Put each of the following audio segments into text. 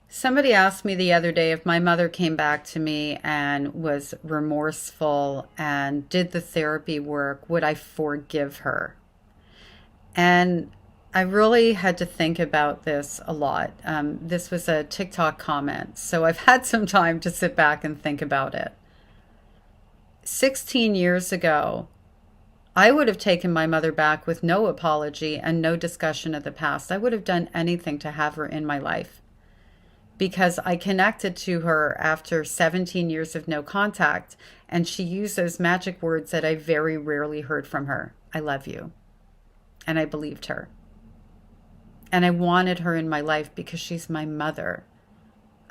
Somebody asked me the other day if my mother came back to me and was remorseful and did the therapy work, would I forgive her? And I really had to think about this a lot. This was a TikTok comment, so I've had some time to sit back and think about it. 16 years ago, I would have taken my mother back with no apology and no discussion of the past. I would have done anything to have her in my life, because I connected to her after 17 years of no contact, and she used those magic words that I very rarely heard from her. I love you. And I believed her. And I wanted her in my life because she's my mother.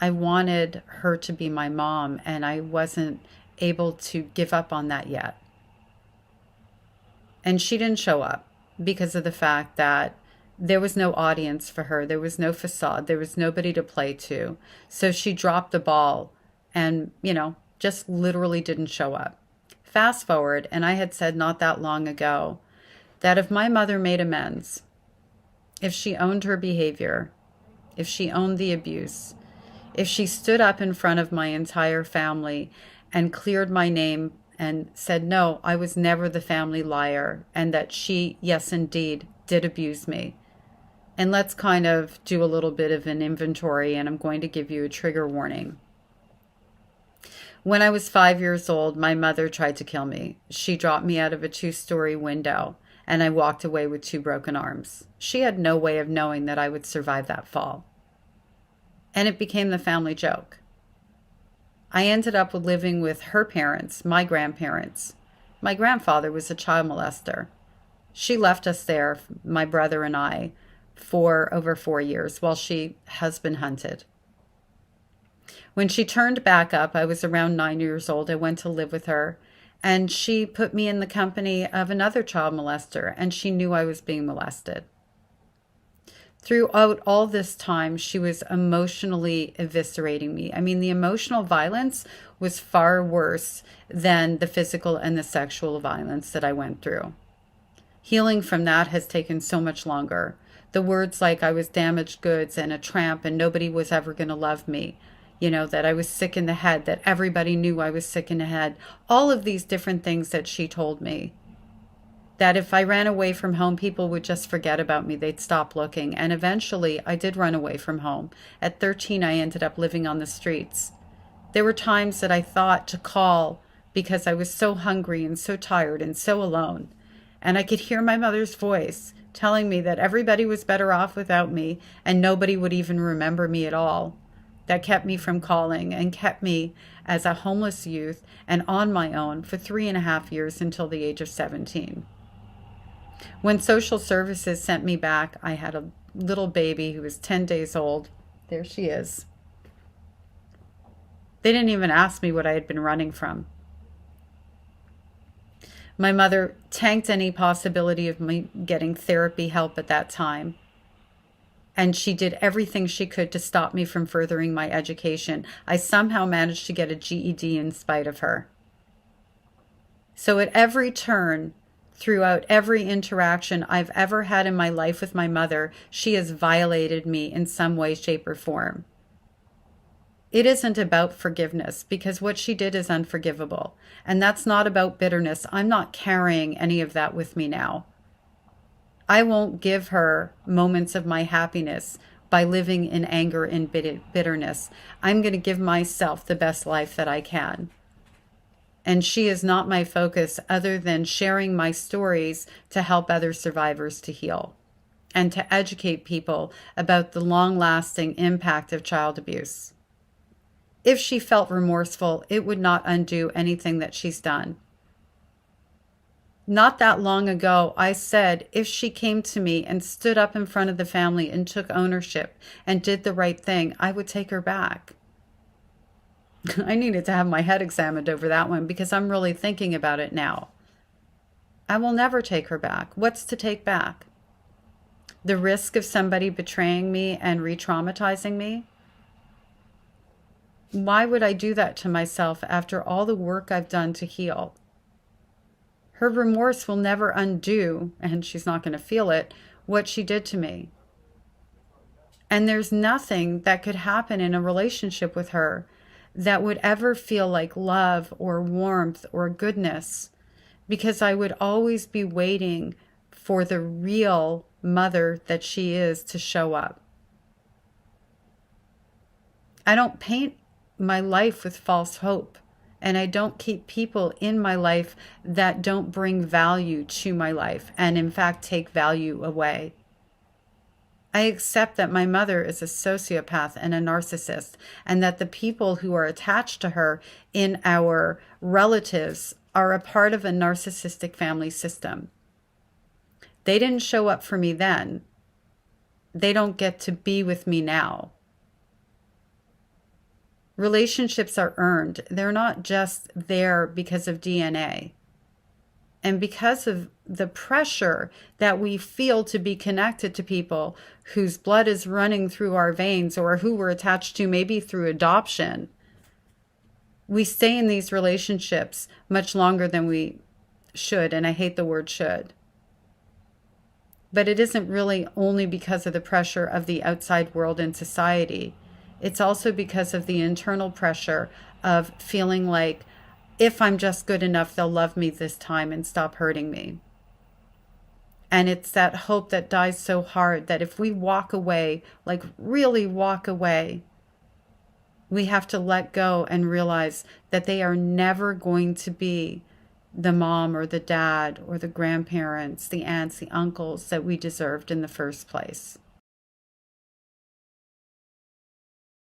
I wanted her to be my mom, and I wasn't able to give up on that yet. And she didn't show up because of the fact that there was no audience for her. There was no facade. There was nobody to play to. So she dropped the ball and, just literally didn't show up. Fast forward, and I had said not that long ago that if my mother made amends, if she owned her behavior, if she owned the abuse, if she stood up in front of my entire family and cleared my name and said, no, I was never the family liar, and that she, yes, indeed, did abuse me. And let's kind of do a little bit of an inventory, and I'm going to give you a trigger warning. When I was 5 years old, my mother tried to kill me. She dropped me out of a 2-story window, and I walked away with 2 broken arms. She had no way of knowing that I would survive that fall. And it became the family joke. I ended up living with her parents, my grandparents. My grandfather was a child molester. She left us there, my brother and I, for over 4 years while she husband hunted. When she turned back up, I was around 9 years old. I went to live with her, and she put me in the company of another child molester, and she knew I was being molested. Throughout all this time, she was emotionally eviscerating me. I mean, the emotional violence was far worse than the physical and the sexual violence that I went through. Healing from that has taken so much longer. The words like I was damaged goods and a tramp and nobody was ever going to love me, that I was sick in the head, that everybody knew I was sick in the head, all of these different things that she told me. That if I ran away from home, people would just forget about me. They'd stop looking. And eventually, I did run away from home. At 13, I ended up living on the streets. There were times that I thought to call because I was so hungry and so tired and so alone. And I could hear my mother's voice telling me that everybody was better off without me and nobody would even remember me at all. That kept me from calling and kept me as a homeless youth and on my own for 3.5 years until the age of 17. When social services sent me back, I had a little baby who was 10 days old. There she is. They didn't even ask me what I had been running from. My mother tanked any possibility of me getting therapy help at that time. And she did everything she could to stop me from furthering my education. I somehow managed to get a GED in spite of her. So at every turn, throughout every interaction I've ever had in my life with my mother, she has violated me in some way, shape, or form. It isn't about forgiveness because what she did is unforgivable. And that's not about bitterness. I'm not carrying any of that with me now. I won't give her moments of my happiness by living in anger and bitterness. I'm going to give myself the best life that I can. And she is not my focus other than sharing my stories to help other survivors to heal and to educate people about the long-lasting impact of child abuse. If she felt remorseful, it would not undo anything that she's done. Not that long ago, I said if she came to me and stood up in front of the family and took ownership and did the right thing, I would take her back. I needed to have my head examined over that one because I'm really thinking about it now. I will never take her back. What's to take back? The risk of somebody betraying me and re-traumatizing me? Why would I do that to myself after all the work I've done to heal? Her remorse will never undo, and she's not going to feel it, what she did to me. And there's nothing that could happen in a relationship with her that would ever feel like love or warmth or goodness, because I would always be waiting for the real mother that she is to show up. I don't paint my life with false hope, and I don't keep people in my life that don't bring value to my life and, in fact, take value away. I accept that my mother is a sociopath and a narcissist, and that the people who are attached to her in our relatives are a part of a narcissistic family system. They didn't show up for me then. They don't get to be with me now. Relationships are earned. They're not just there because of DNA. And because of the pressure that we feel to be connected to people whose blood is running through our veins, or who we're attached to maybe through adoption, we stay in these relationships much longer than we should. And I hate the word should. But it isn't really only because of the pressure of the outside world and society. It's also because of the internal pressure of feeling like, if I'm just good enough, they'll love me this time and stop hurting me. And it's that hope that dies so hard that if we walk away, like really walk away, we have to let go and realize that they are never going to be the mom or the dad or the grandparents, the aunts, the uncles that we deserved in the first place.